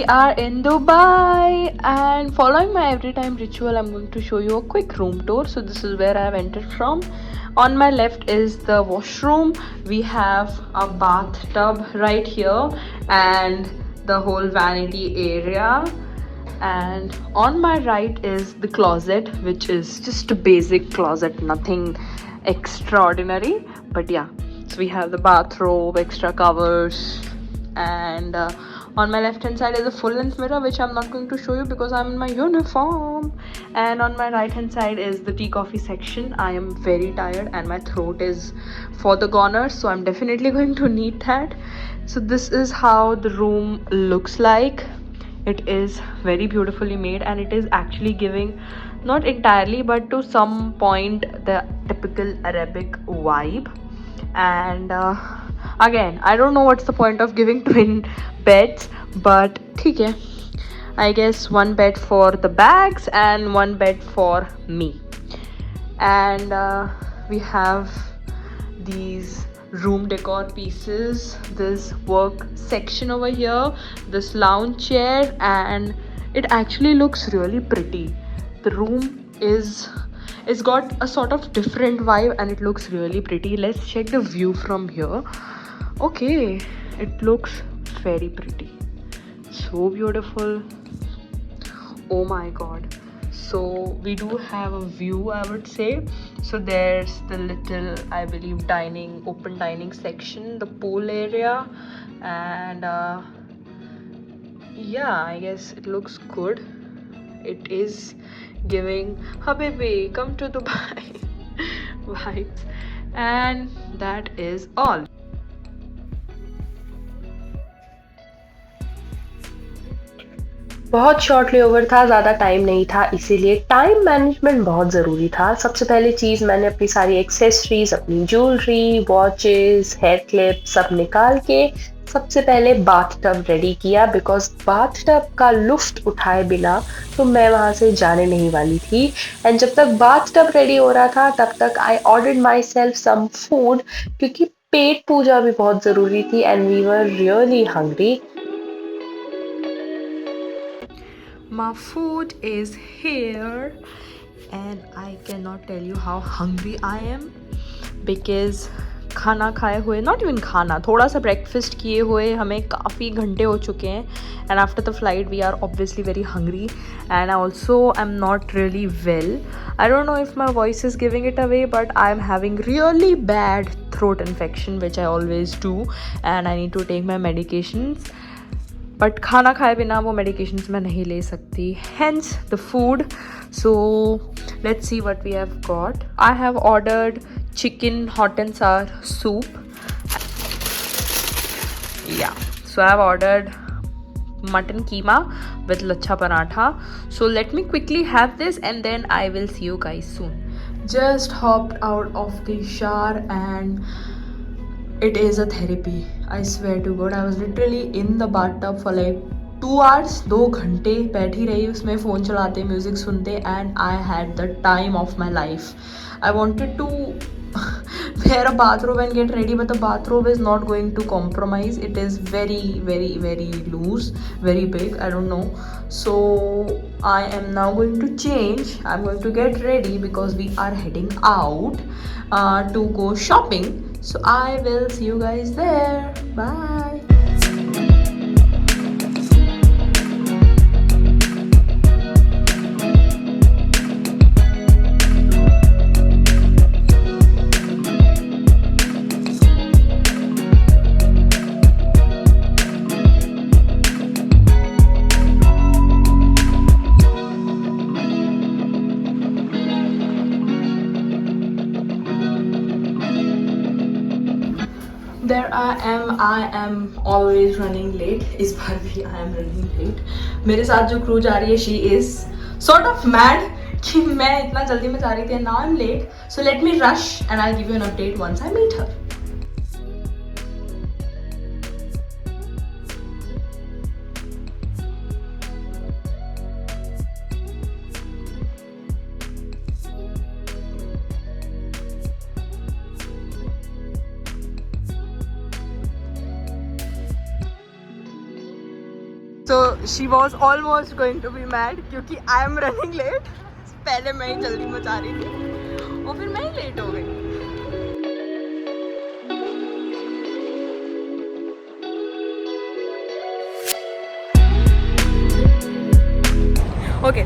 are in Dubai, and following my every time ritual, I'm going to show you a quick room tour. So this is where I've entered from. On my left is the washroom. We have a bathtub right here and the whole vanity area. And on my right is the closet, which is just a basic closet, nothing extraordinary. But yeah, so we have the bathrobe, extra covers, and on my left hand side is a full length mirror, which I'm not going to show you because I'm in my uniform. And on my right hand side is the tea coffee section. I am very tired and my throat is for the corner, so I'm definitely going to need that. So this is how the room looks like. It is very beautifully made, and it is actually giving, not entirely but to some point, the typical Arabic vibe. And again, I don't know what's the point of giving twin beds, but okay, I guess one bed for the bags and one bed for me. And we have these room decor pieces, this work section over here, this lounge chair, and it actually looks really pretty. The room is, it's got a sort of different vibe and it looks really pretty. Let's check the view from here. Okay, it looks very pretty, so beautiful. Oh my god. So we do have a view, I would say. So there's the little, I believe, dining, open dining section, the pool area, and yeah, I guess it looks good. It is giving Habibi, come to Dubai vibes, and that is all. बहुत shortly over था, ज़्यादा time नहीं था, इसीलिए time management बहुत ज़रूरी था। सबसे पहली चीज़, मैंने अपनी सारी एक्सेसरीज, अपनी ज्वेलरी, वॉचेस, हेयर क्लिप सब निकाल के सबसे पहले बाथ टब रेडी किया, बिकॉज बाथ टब का लुफ्त उठाए बिना तो मैं वहाँ से जाने नहीं वाली थी। एंड जब तक बाथ टब रेडी हो रहा था तब तक I ordered my self some food, क्योंकि पेट पूजा भी बहुत ज़रूरी थी and we were really hungry. My food is here, and I cannot tell you how hungry I am, because खाना खाए हुए, नॉट इवन खाना, थोड़ा सा ब्रेकफास्ट किए हुए हमें काफ़ी घंटे हो चुके हैं, and after the flight we are obviously very hungry, and also I am not really well. I don't know if my voice is giving it away, but I am having really bad throat infection, which I always do, and I need to take my medications. But खाना खाए बिना वो medications मैं नहीं ले सकती, hence the food. So let's see what we have got. I have ordered chicken hot and sour soup. Yeah, so I have ordered mutton keema with lachha paratha. So let me quickly have this and then I will see you guys soon. Just hopped out of the shower and it is a therapy. I swear to God, I was literally in the bathtub for like 2 hours. 2 घंटे बैठी रही उसमें, phone चलाते, music सुनते, and I had the time of my life. I wanted to wear a bathrobe and get ready, but the bathrobe is not going to compromise. It is very, very, very loose, very big, I don't know. So I am now going to change. I'm going to get ready because we are heading out to go shopping. So I will see you guys there. Bye. There I am always running late. इस बार भी I am running late. मेरे साथ जो crew जा रही है, she is sort of mad कि मैं इतना जल्दी में जा रही थी and now I'm late. So let me rush and I'll give you an update once I meet her. So So she was almost going to be mad क्योंकि I am running late. पहले मैं ही जल्दी मचा रही थी और फिर मैं ही लेट हो गई. Okay,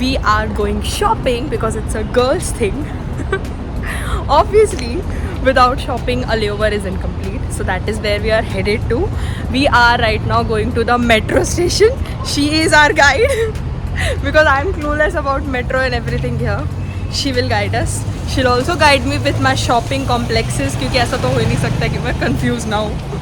we are going shopping because it's a girl's thing. Obviously, without shopping, a layover is incomplete. So that is where we are headed to. We are right now going to the metro station. She is our guide because I am clueless about metro and everything here. She will guide us. She'll also guide me with my shopping complexes क्योंकि ऐसा तो हो ही नहीं सकता कि मैं confused ना हूँ.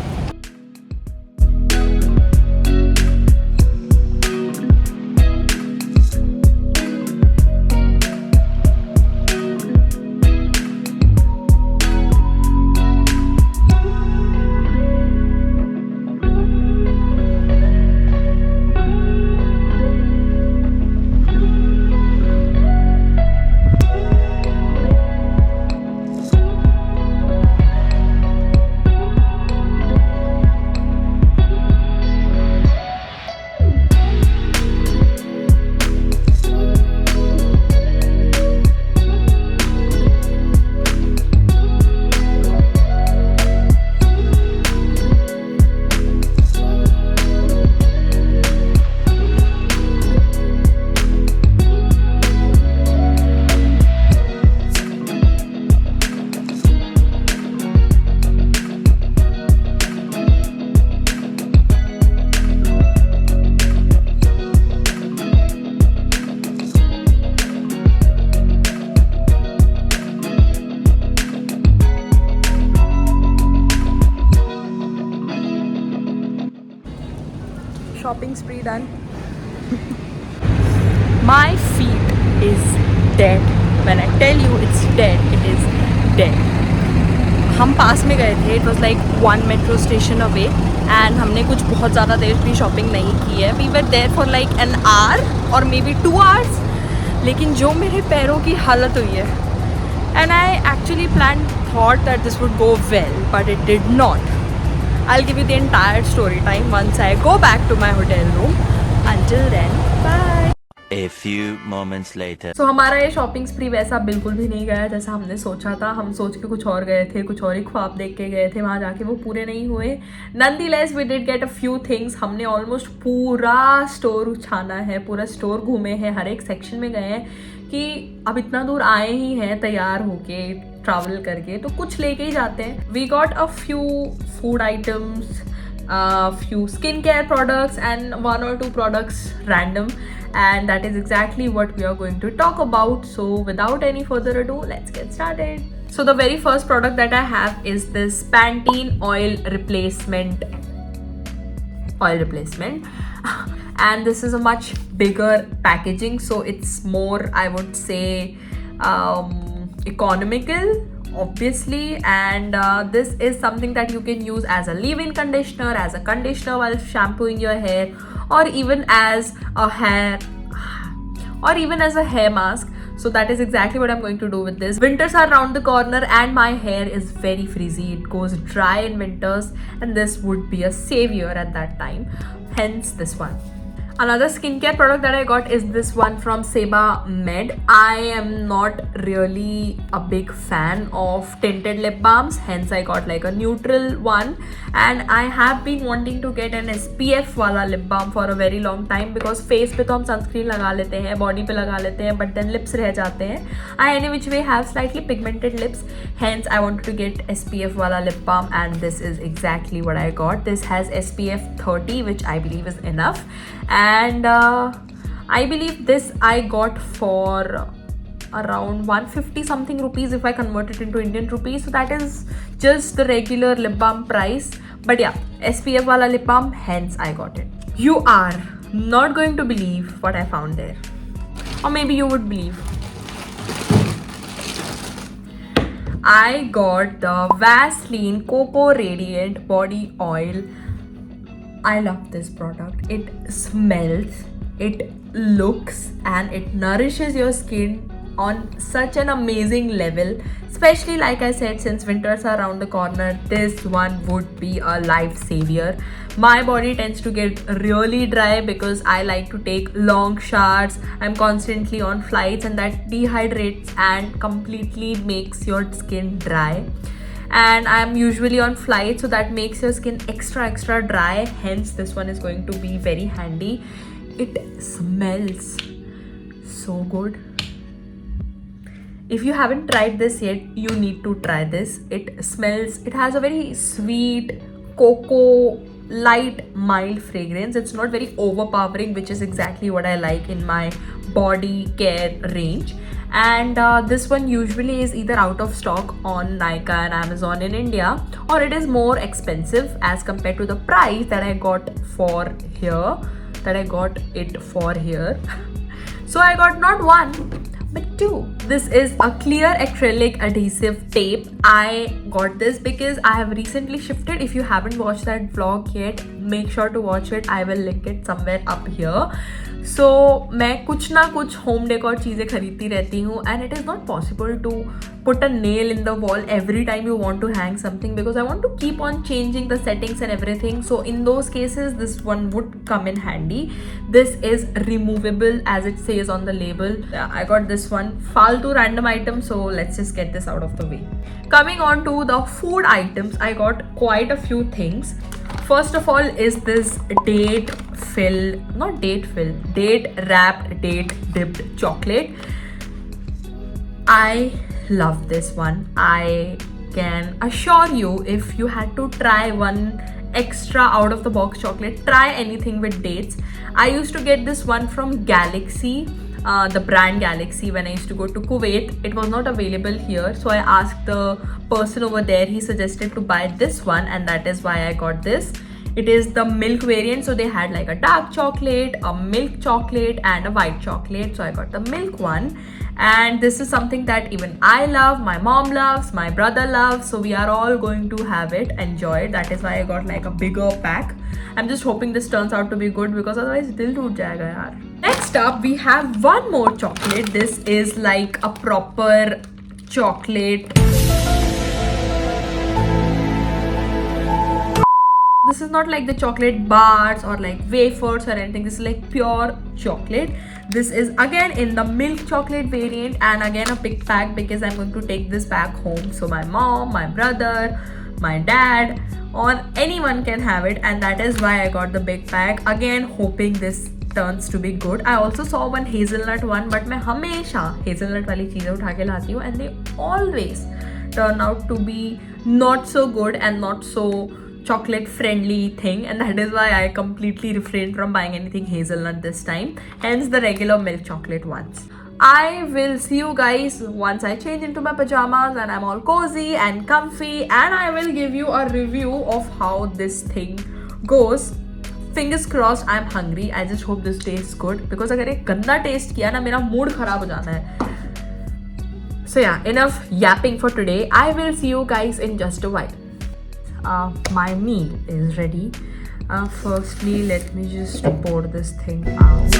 Shopping spree done. My feet is dead. When I tell you it's dead, it is dead. हम पास में गए थे. It was like 1 metro station away and हमने कुछ बहुत ज़्यादा देर भी शॉपिंग नहीं की है. We were there for like an hour or maybe 2 hours. लेकिन जो मेरे पैरों की हालत हुई है. And I actually thought that this would go well, but it did not. I'll give you the entire story time once I go back to my hotel room. Until then, bye. A few moments later. So हमारा ये shopping स्प्री वैसा बिल्कुल भी नहीं गया जैसा हमने सोचा था. हम सोच के कुछ और गए थे, कुछ और ही ख्वाब देख के गए थे. वहाँ जाके वो पूरे नहीं हुए. Nonetheless, we did get a few things. हमने ऑलमोस्ट पूरा स्टोर छाना है, पूरा स्टोर घूमे हैं, हर एक सेक्शन में गए हैं कि अब इतना दूर आए ही हैं तैयार होके ट्रैवल करके तो कुछ लेके ही जाते हैं. We got a few food items, few skincare products and 1 or 2 products random, and that is exactly what we are going to talk about. So without any further ado, let's get started. So the very first product that I have is this Pantene oil replacement and this is a much bigger packaging, so it's more, I would say, economical obviously, and this is something that you can use as a leave-in conditioner, as a conditioner while shampooing your hair, or even as a hair mask. So that is exactly what I'm going to do with this. Winters are around the corner and my hair is very frizzy. It goes dry in winters and this would be a savior at that time. Hence this one. Another skincare product that I got is this one from Sebamed. I am not really a big fan of tinted lip balms, hence I got like a neutral one, and I have been wanting to get an SPF वाला lip balm for a very long time because face पे तो हम sunscreen लगा लेते हैं, body पे लगा लेते हैं, but then lips रह जाते हैं. I any which way have slightly pigmented lips, hence I wanted to get SPF वाला lip balm, and this is exactly what I got. This has SPF 30, which I believe is enough. And I believe this I got for around 150 something rupees if I convert it into Indian rupees. So that is just the regular lip balm price. But yeah, SPF wala lip balm, hence I got it. You are not going to believe what I found there. Or maybe you would believe. I got the Vaseline Cocoa Radiant Body Oil. I love this product. It smells, it looks, and it nourishes your skin on such an amazing level. Especially like I said, since winters are around the corner, this one would be a lifesaver. My body tends to get really dry because I like to take long showers. I'm constantly on flights, and that dehydrates and completely makes your skin dry. And I'm usually on flight, so that makes your skin extra dry. Hence this one is going to be very handy. It smells so good. If you haven't tried this yet, you need to try this. It has a very sweet cocoa, light, mild fragrance. It's not very overpowering, which is exactly what I like in my body care range. And this one usually is either out of stock on Nykaa and Amazon in India, or it is more expensive as compared to the price that I got for here. So I got not one but two. This is a clear acrylic adhesive tape. I got this because I have recently shifted. If you haven't watched that vlog yet, make sure to watch it. I will link it somewhere up here. So मैं कुछ ना कुछ home decor चीज़ें खरीदती रहती हूँ, and it is not possible to put a nail in the wall every time you want to hang something, because I want to keep on changing the settings and everything. So in those cases, this one would come in handy. This is removable as it says on the label. I got this one. Faltu random item, so let's just get this out of the way. Coming on to the food items, I got quite a few things. First of all is this date wrapped, date dipped chocolate. I love this one. I can assure you, if you had to try one extra out of the box chocolate, try anything with dates. I used to get this one from Galaxy, the brand Galaxy, when I used to go to Kuwait. It was not available here, so I asked the person over there. He suggested to buy this one, and that is why I got this. It is the milk variant, so they had like a dark chocolate, a milk chocolate, and a white chocolate. So I got the milk one, and this is something that even I love, my mom loves, my brother loves, so we are all going to have it, enjoy it. That is why I got like a bigger pack. I'm just hoping this turns out to be good, because otherwise dil toot jayega yaar. Next up, we have one more chocolate. This is like a proper chocolate. This is not like the chocolate bars or like wafers or anything. This is like pure chocolate. This is again in the milk chocolate variant, and again a big pack because I'm going to take this back home. So my mom, my brother, my dad, or anyone can have it, and that is why I got the big pack. Again, hoping this turns to be good. I also saw one hazelnut one, but मैं हमेशा hazelnut वाली चीज़ें उठा के लाती हूँ, and they always turn out to be not so good and not so chocolate friendly thing, and that is why I completely refrained from buying anything hazelnut this time, hence the regular milk chocolate ones. I will see you guys once I change into my pajamas and I'm all cozy and comfy, and I will give you a review of how this thing goes. Fingers crossed. I'm hungry. I just hope this tastes good, because अगर ये गंदा test किया ना, मेरा mood खराब हो जाना है. So yeah, enough yapping for today. I will see you guys in just a while. My meal is ready. Firstly, let me just pour this thing out.